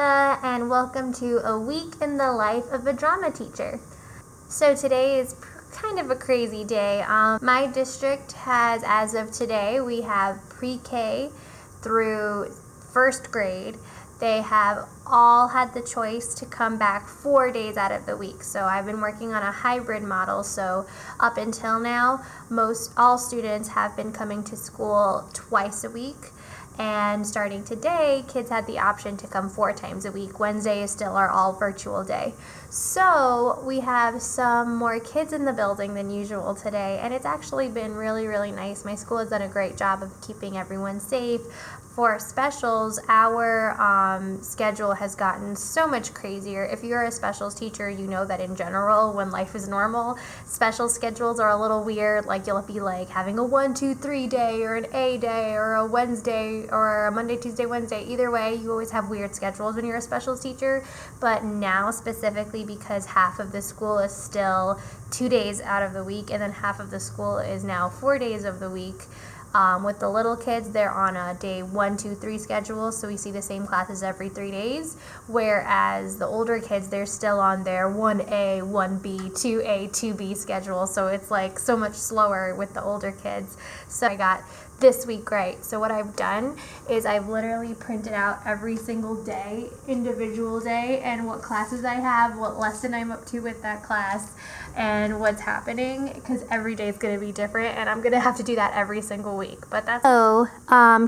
Samantha, and welcome to a week in the life of a drama teacher. So today is kind of a crazy day. My district has, as of today, we have pre-K through first grade. They have all had the choice to come back 4 days out of the week. So I've been working on a hybrid model. So up until now, all students have been coming to school twice a week. And starting today, kids had the option to come 4 times a week. Wednesday is still our all virtual day. So we have some more kids in the building than usual today, and it's actually been really, really nice. My school has done a great job of keeping everyone safe. For specials, our schedule has gotten so much crazier. If you're a specials teacher, you know that in general, when life is normal, special schedules are a little weird. Like you'll be like having a 1, 2, 3 day or an A day or a Wednesday or a Monday, Tuesday, Wednesday. Either way, you always have weird schedules when you're a specials teacher. But now specifically because half of the school is still 2 days out of the week and then half of the school is now 4 days of the week. With the little kids, they're on a day 1, 2, 3 schedule, so we see the same classes every 3 days, whereas the older kids, they're still on their 1A, 1B, 2A, 2B schedule, so it's like so much slower with the older kids. So I got this week right. So what I've done is I've literally printed out every single day, individual day, and what classes I have, what lesson I'm up to with that class, and what's happening, because every day is going to be different, and I'm going to have to do that every single week. But that's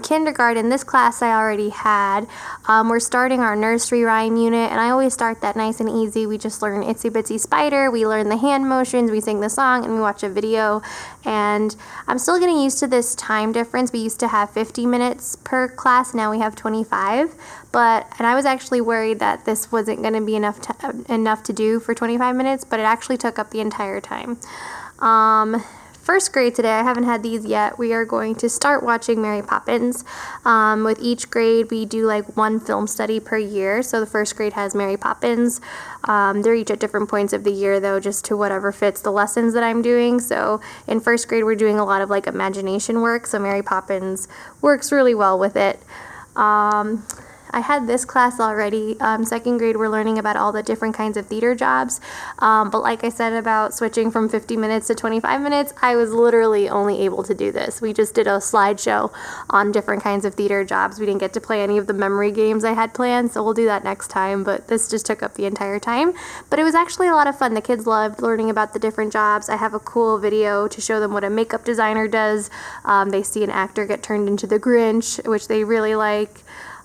kindergarten. This class I already had. We're starting our nursery rhyme unit, and I always start that nice and easy. We just learn Itsy Bitsy Spider, we learn the hand motions, we sing the song, and we watch a video. And I'm still getting used to this time difference. We used to have 50 minutes per class, now we have 25. And I was actually worried that this wasn't going to be enough to do for 25 minutes, but it actually took up the entire time. First grade today, I haven't had these yet. We are going to start watching Mary Poppins. With each grade, we do like one film study per year. So the first grade has Mary Poppins. They're each at different points of the year, though, just to whatever fits the lessons that I'm doing. So in first grade, we're doing a lot of like imagination work. So Mary Poppins works really well with it. I had this class already. Second grade, we're learning about all the different kinds of theater jobs. But like I said about switching from 50 minutes to 25 minutes, I was literally only able to do this. We just did a slideshow on different kinds of theater jobs. We didn't get to play any of the memory games I had planned, so we'll do that next time. But this just took up the entire time. But it was actually a lot of fun. The kids loved learning about the different jobs. I have a cool video to show them what a makeup designer does. They see an actor get turned into the Grinch, which they really like.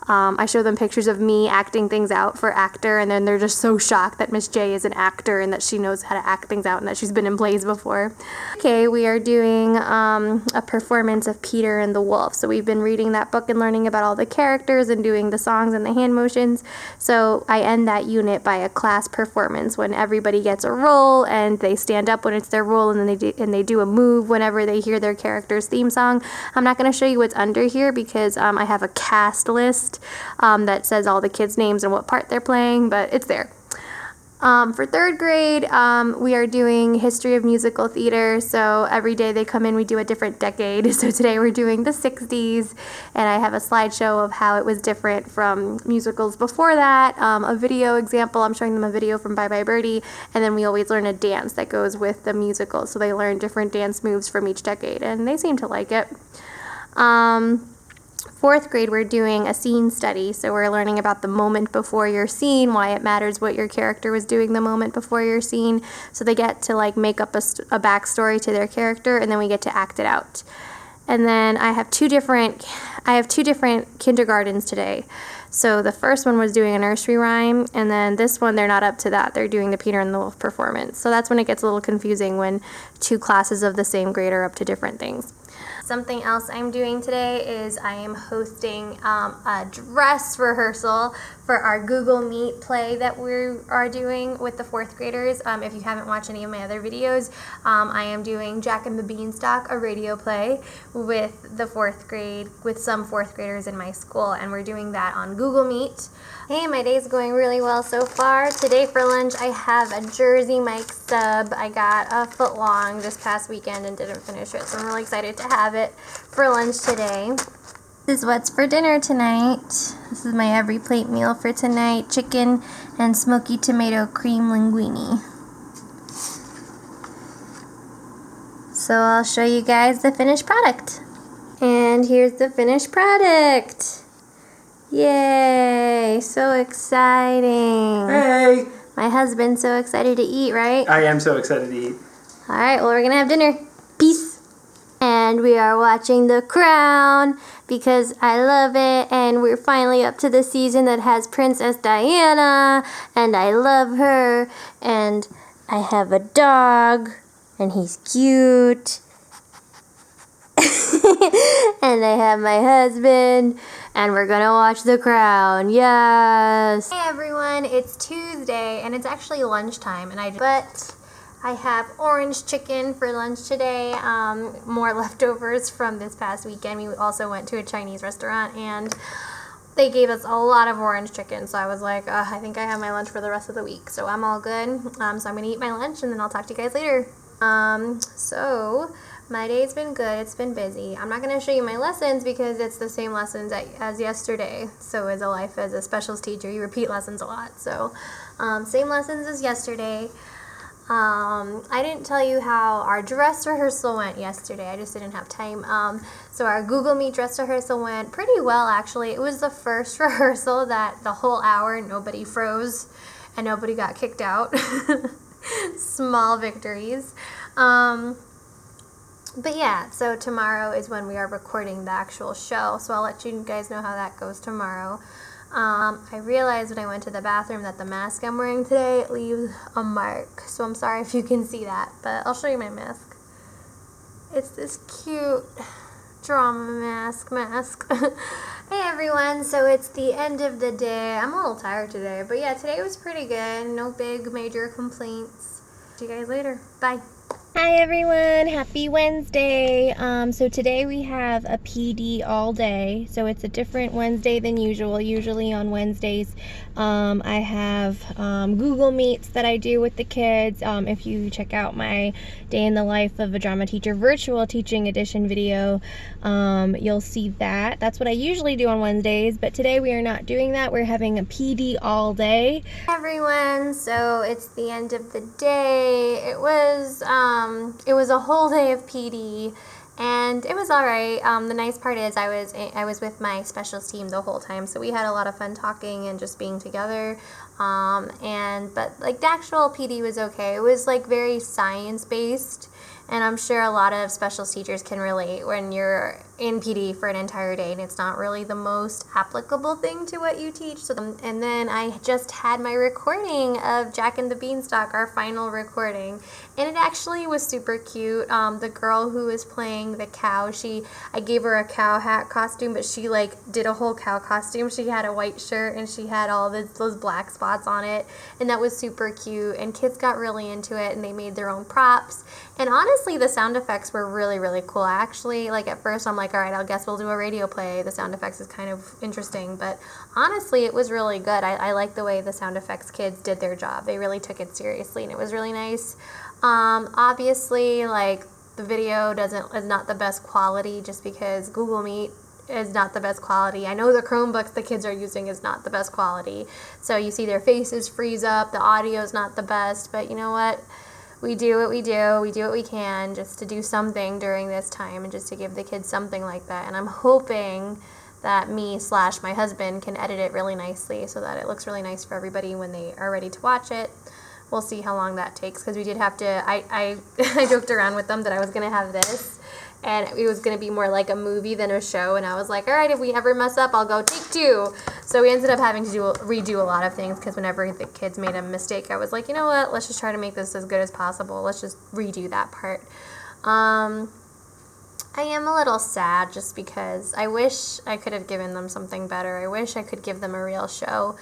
I show them pictures of me acting things out for actor, and then they're just so shocked that Miss J is an actor and that she knows how to act things out and that she's been in plays before. Okay, we are doing a performance of Peter and the Wolf. So we've been reading that book and learning about all the characters and doing the songs and the hand motions. So I end that unit by a class performance when everybody gets a role and they stand up when it's their role, and then they do a move whenever they hear their character's theme song. I'm not going to show you what's under here because I have a cast list that says all the kids' names and what part they're playing, but it's there. For third grade, we are doing history of musical theater. So every day they come in, we do a different decade. So today we're doing the 60s, and I have a slideshow of how it was different from musicals before that. A video example, I'm showing them a video from Bye Bye Birdie, and then we always learn a dance that goes with the musical. So they learn different dance moves from each decade, and they seem to like it. Fourth grade, we're doing a scene study, so we're learning about the moment before your scene, why it matters what your character was doing the moment before your scene. So they get to like make up a backstory to their character, and then we get to act it out. And then I have two different kindergartens today. So the first one was doing a nursery rhyme, and then this one, they're not up to that. They're doing the Peter and the Wolf performance. So that's when it gets a little confusing when two classes of the same grade are up to different things. Something else I'm doing today is I am hosting a dress rehearsal for our Google Meet play that we are doing with the fourth graders. If you haven't watched any of my other videos, I am doing Jack and the Beanstalk, a radio play with the fourth grade, with some fourth graders in my school, and we're doing that on Google Meet. Hey, my day's going really well so far. Today for lunch, I have a Jersey Mike sub. I got a foot long this past weekend and didn't finish it, so I'm really excited to have it for lunch today. This is what's for dinner tonight. This is my every plate meal for tonight. Chicken and smoky tomato cream linguine. So I'll show you guys the finished product. And here's the finished product. Yay, so exciting. Hey! My husband's so excited to eat, right? I am so excited to eat. Alright, well, we're gonna have dinner. Peace. And we are watching The Crown because I love it, and we're finally up to the season that has Princess Diana, and I love her, and I have a dog, and he's cute. And I have my husband, and we're gonna watch The Crown. Yes. Hey everyone, it's Tuesday, and it's actually lunchtime, and I have orange chicken for lunch today. More leftovers from this past weekend. We also went to a Chinese restaurant, and they gave us a lot of orange chicken. So I was like, I think I have my lunch for the rest of the week. So I'm all good. So I'm gonna eat my lunch, and then I'll talk to you guys later. So my day's been good. It's been busy. I'm not going to show you my lessons because it's the same lessons as yesterday. So as a life as a specials teacher, you repeat lessons a lot. So same lessons as yesterday. I didn't tell you how our dress rehearsal went yesterday. I just didn't have time. So our Google Meet dress rehearsal went pretty well, actually. It was the first rehearsal that the whole hour nobody froze and nobody got kicked out. Small victories. But yeah, so tomorrow is when we are recording the actual show, so I'll let you guys know how that goes tomorrow. I realized when I went to the bathroom that the mask I'm wearing today leaves a mark, so I'm sorry if you can see that, but I'll show you my mask. It's this cute drama mask. Hey everyone, so it's the end of the day. I'm a little tired today, but yeah, today was pretty good. No big major complaints. See you guys later. Bye. Hi everyone, happy Wednesday. So today we have a PD all day, so it's a different Wednesday than usual. Usually on Wednesdays I have Google Meets that I do with the kids. If you check out my Day in the Life of a Drama Teacher virtual teaching edition video, you'll see that. That's what I usually do on Wednesdays, but today we are not doing that. We're having a PD all day. Hi everyone, so it's the end of the day. It was a whole day of PD, and it was all right. The nice part is I was with my specials team the whole time, so we had a lot of fun talking and just being together. But like the actual PD was okay. It was like very science based, and I'm sure a lot of specials teachers can relate when you're in PD for an entire day and it's not really the most applicable thing to what you teach. So, and then I just had my recording of Jack and the Beanstalk, our final recording, and it actually was super cute. The girl who was playing the cow, I gave her a cow hat costume, but she like did a whole cow costume. She had a white shirt and she had all those black spots on it, and that was super cute, and kids got really into it and they made their own props. And honestly, the sound effects were really, really cool. I actually, like, at first I'm like, all right, I guess we'll do a radio play. The sound effects is kind of interesting, but honestly, it was really good. I like the way the sound effects kids did their job. They really took it seriously, and it was really nice. Obviously, like, the video is not the best quality just because Google Meet is not the best quality. I know the Chromebooks the kids are using is not the best quality. So you see their faces freeze up, the audio is not the best, but you know what? We do what we do. We do what we can just to do something during this time and just to give the kids something like that. And I'm hoping that my husband can edit it really nicely so that it looks really nice for everybody when they are ready to watch it. We'll see how long that takes because we did have to, I joked around with them that I was going to have this and it was going to be more like a movie than a show, and I was like, all right, if we ever mess up, I'll go take 2. So we ended up having to redo a lot of things because whenever the kids made a mistake, I was like, you know what, let's just try to make this as good as possible. Let's just redo that part. I am a little sad just because I wish I could have given them something better. I wish I could give them a real show.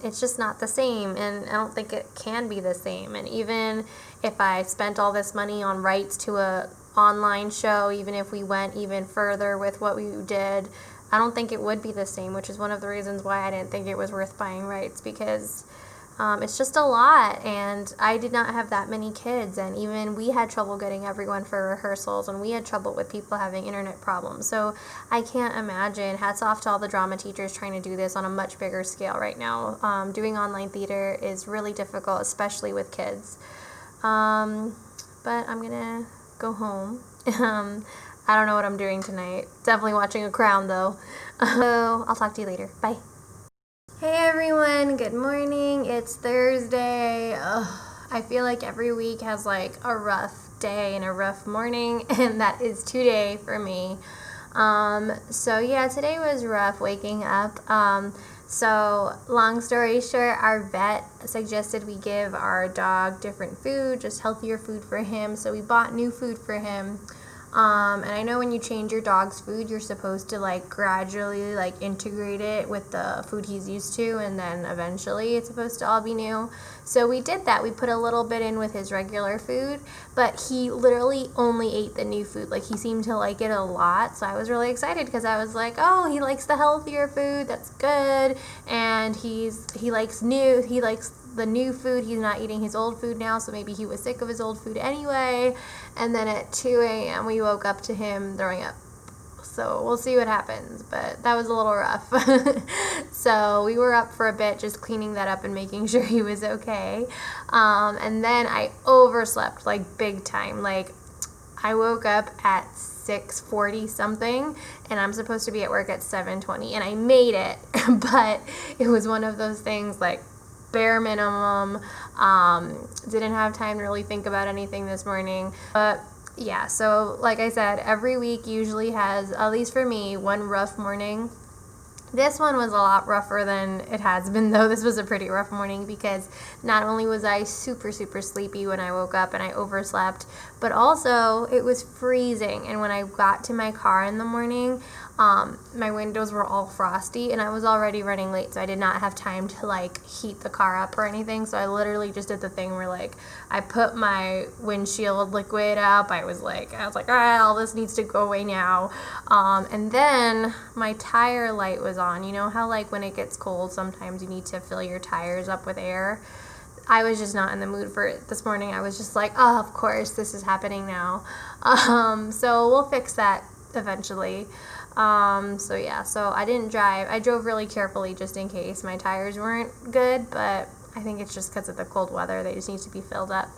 It's just not the same, and I don't think it can be the same. And even if I spent all this money on rights to a online show, even if we went even further with what we did, I don't think it would be the same, which is one of the reasons why I didn't think it was worth buying rights, because It's just a lot, and I did not have that many kids, and even we had trouble getting everyone for rehearsals, and we had trouble with people having internet problems. So I can't imagine. Hats off to all the drama teachers trying to do this on a much bigger scale right now. Doing online theater is really difficult, especially with kids. But I'm gonna go home. I don't know what I'm doing tonight. Definitely watching a Crown though. So I'll talk to you later. Bye. Hey everyone, good morning. It's Thursday. I feel like every week has like a rough day and a rough morning, and that is today for me. So yeah, today was rough waking up. So long story short, our vet suggested we give our dog different food, just healthier food for him. So we bought new food for him. And I know when you change your dog's food, you're supposed to like gradually like integrate it with the food he's used to, and then eventually it's supposed to all be new. So we did that. We put a little bit in with his regular food, but he literally only ate the new food. Like, he seemed to like it a lot. So I was really excited because I was like, oh, he likes the healthier food. That's good. And he likes the new food. He's not eating his old food now, so maybe he was sick of his old food anyway. And then at 2 a.m. we woke up to him throwing up. So we'll see what happens, but that was a little rough. So we were up for a bit just cleaning that up and making sure he was okay. And then I overslept like big time. Like, I woke up at 6:40 something, and I'm supposed to be at work at 7:20, and I made it. But it was one of those things like bare minimum. Didn't have time to really think about anything this morning. But yeah, so like I said, every week usually has, at least for me, one rough morning. This one was a lot rougher than it has been, though. This was a pretty rough morning because not only was I super, super sleepy when I woke up and I overslept, but also it was freezing. And when I got to my car in the morning, my windows were all frosty, and I was already running late, so I did not have time to like heat the car up or anything. So I literally just did the thing where like I put my windshield liquid up. I was like, all right, all this needs to go away now. And then my tire light was on. You know how like when it gets cold, sometimes you need to fill your tires up with air? I was just not in the mood for it this morning. I was just like, oh, of course, this is happening now. So we'll fix that eventually. So yeah, so I didn't drive. I drove really carefully just in case my tires weren't good, but I think it's just because of the cold weather. They just need to be filled up.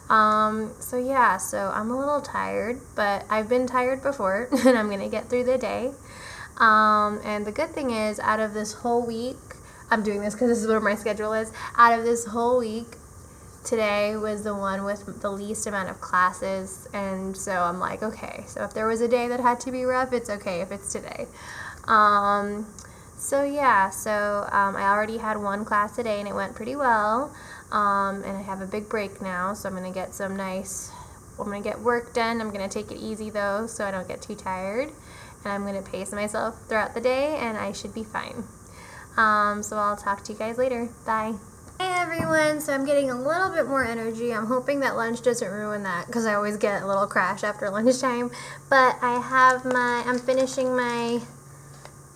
So yeah, so I'm a little tired, but I've been tired before, and I'm gonna get through the day. And the good thing is, out of this whole week, I'm doing this because this is where my schedule is. Out of this whole week, today was the one with the least amount of classes, and so I'm like, okay, so if there was a day that had to be rough, it's okay if it's today. So yeah, so I already had one class today, and it went pretty well, and I have a big break now, so I'm going to get work done. I'm going to take it easy though, so I don't get too tired, and I'm going to pace myself throughout the day, and I should be fine. So I'll talk to you guys later. Bye. Hey everyone, so I'm getting a little bit more energy. I'm hoping that lunch doesn't ruin that, because I always get a little crash after lunchtime. But I'm finishing my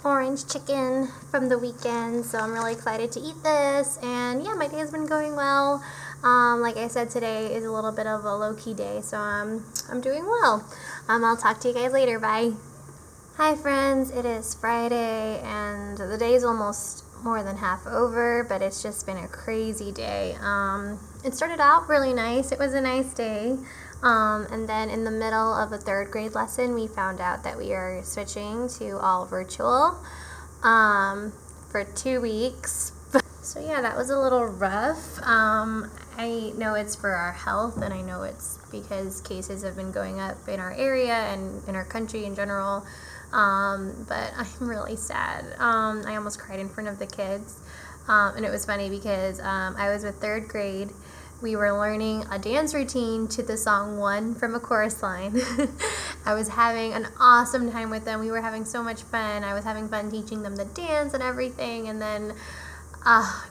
orange chicken from the weekend, so I'm really excited to eat this. And yeah, my day has been going well. Like I said, today is a little bit of a low-key day, so I'm doing well. I'll talk to you guys later. Bye. Hi friends, it is Friday, and the day is almost more than half over, but it's just been a crazy day. It started out really nice. It was a nice day. And then in the middle of a third grade lesson, we found out that we are switching to all virtual for 2 weeks. So yeah, that was a little rough. I know it's for our health, and I know it's because cases have been going up in our area and in our country in general. But I'm really sad. I almost cried in front of the kids. And it was funny because I was with third grade. We were learning a dance routine to the song One from a chorus line. I was having an awesome time with them. We were having so much fun. I was having fun teaching them the dance and everything. And then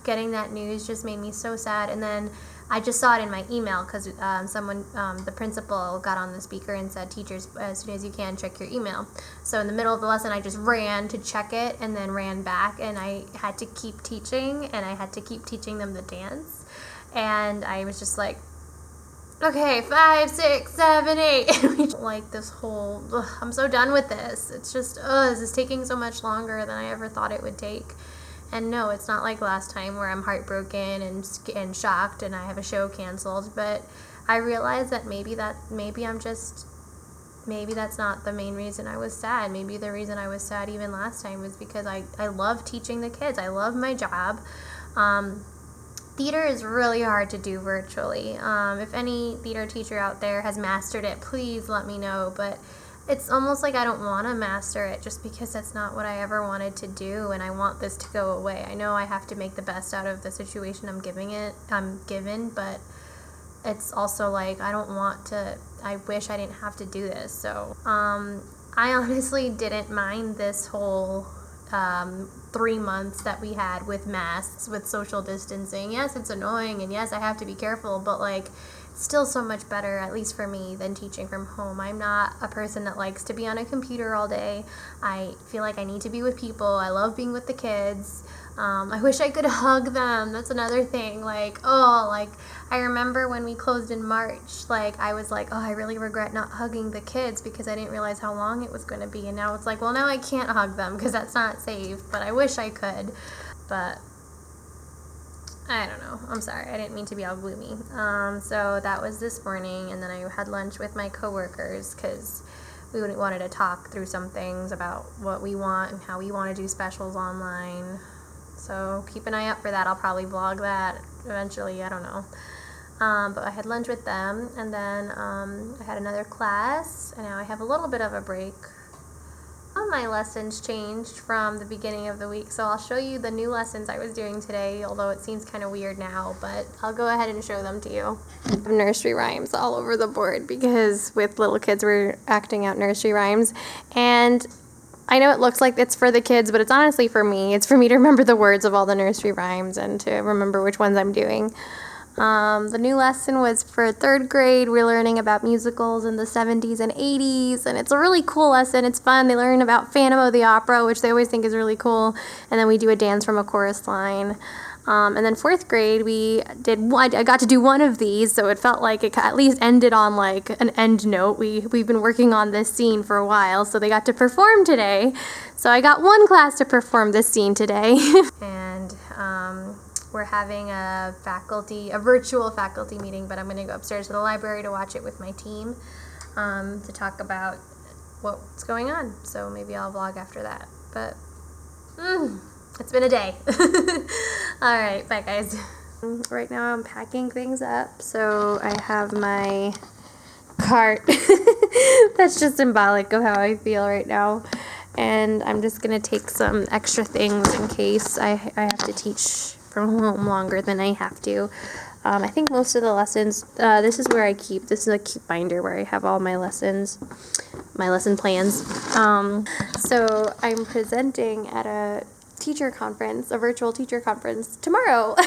getting that news just made me so sad. And then I just saw it in my email because the principal got on the speaker and said, teachers, as soon as you can, check your email. So in the middle of the lesson, I just ran to check it and then ran back, and I had to keep teaching, and I had to keep teaching them the dance. And I was just like, okay, 5, 6, 7, 8. Like this whole, I'm so done with this. It's just, this is taking so much longer than I ever thought it would take. And no, it's not like last time where I'm heartbroken and shocked and I have a show canceled. But I realized that maybe that's not the main reason I was sad. Maybe the reason I was sad even last time was because I love teaching the kids. I love my job. Theater is really hard to do virtually. If any theater teacher out there has mastered it, please let me know. But it's almost like I don't want to master it just because that's not what I ever wanted to do, and I want this to go away. I know I have to make the best out of the situation I'm given, but it's also like I wish I didn't have to do this. So I honestly didn't mind this whole 3 months that we had with masks, with social distancing. Yes, it's annoying, and yes, I have to be careful, but like, it's still so much better, at least for me, than teaching from home. I'm not a person that likes to be on a computer all day. I feel like I need to be with people. I love being with the kids. I wish I could hug them. That's another thing. I remember when we closed in March, I was like, I really regret not hugging the kids because I didn't realize how long it was going to be. And now it's like, well, now I can't hug them because that's not safe, but I wish I could. But I don't know. I'm sorry. I didn't mean to be all gloomy. So that was this morning, and then I had lunch with my coworkers because we wanted to talk through some things about what we want and how we want to do specials online. So keep an eye out for that. I'll probably vlog that eventually. I don't know. But I had lunch with them, and then I had another class, and now I have a little bit of a break. All my lessons changed from the beginning of the week, so I'll show you the new lessons I was doing today, although it seems kind of weird now, but I'll go ahead and show them to you. I have nursery rhymes all over the board because with little kids we're acting out nursery rhymes, and I know it looks like it's for the kids, but it's honestly for me. It's for me to remember the words of all the nursery rhymes and to remember which ones I'm doing. The new lesson was for 3rd grade. We're learning about musicals in the 70s and 80s, and it's a really cool lesson. It's fun. They learn about Phantom of the Opera, which they always think is really cool, and then we do a dance from a chorus line. And then 4th grade, I got to do one of these, so it felt like it at least ended on like an end note. We've been working on this scene for a while, so they got to perform today. So I got one class to perform this scene today. And we're having a virtual faculty meeting, but I'm going to go upstairs to the library to watch it with my team to talk about what's going on. So maybe I'll vlog after that. But it's been a day. All right, bye guys. Right now I'm packing things up. So I have my cart. That's just symbolic of how I feel right now. And I'm just going to take some extra things in case I have to teach from home longer than I have to. I think most of the lessons, this is a keep binder where I have all my lessons, my lesson plans. So I'm presenting at a virtual teacher conference tomorrow.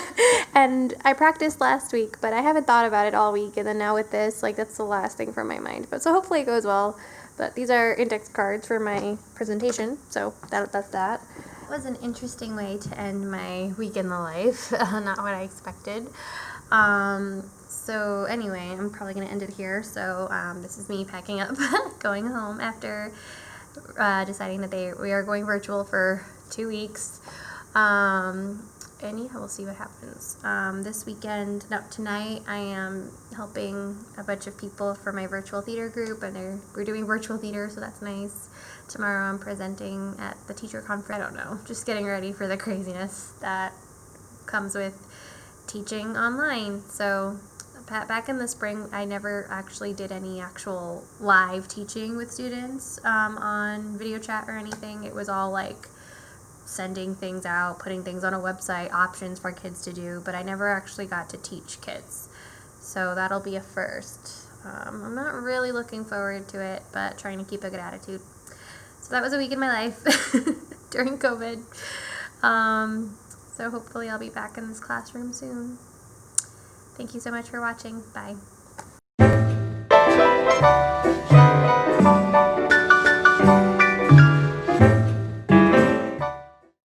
And I practiced last week, but I haven't thought about it all week. And then now with this, that's the last thing from my mind. But so hopefully it goes well. But these are index cards for my presentation. So that's that. It was an interesting way to end my week in the life. Not what I expected. So anyway, I'm probably going to end it here. So this is me packing up, going home after deciding that we are going virtual for 2 weeks. And yeah, we'll see what happens. Tonight I am helping a bunch of people for my virtual theater group, and we're doing virtual theater, so that's nice. Tomorrow I'm presenting at the teacher conference. I don't know, just getting ready for the craziness that comes with teaching online. So back in the spring, I never actually did any actual live teaching with students on video chat or anything. It was all sending things out, putting things on a website, options for kids to do, but I never actually got to teach kids. So that'll be a first. I'm not really looking forward to it, but trying to keep a good attitude. So that was a week in my life during COVID. So hopefully I'll be back in this classroom soon. Thank you so much for watching. Bye.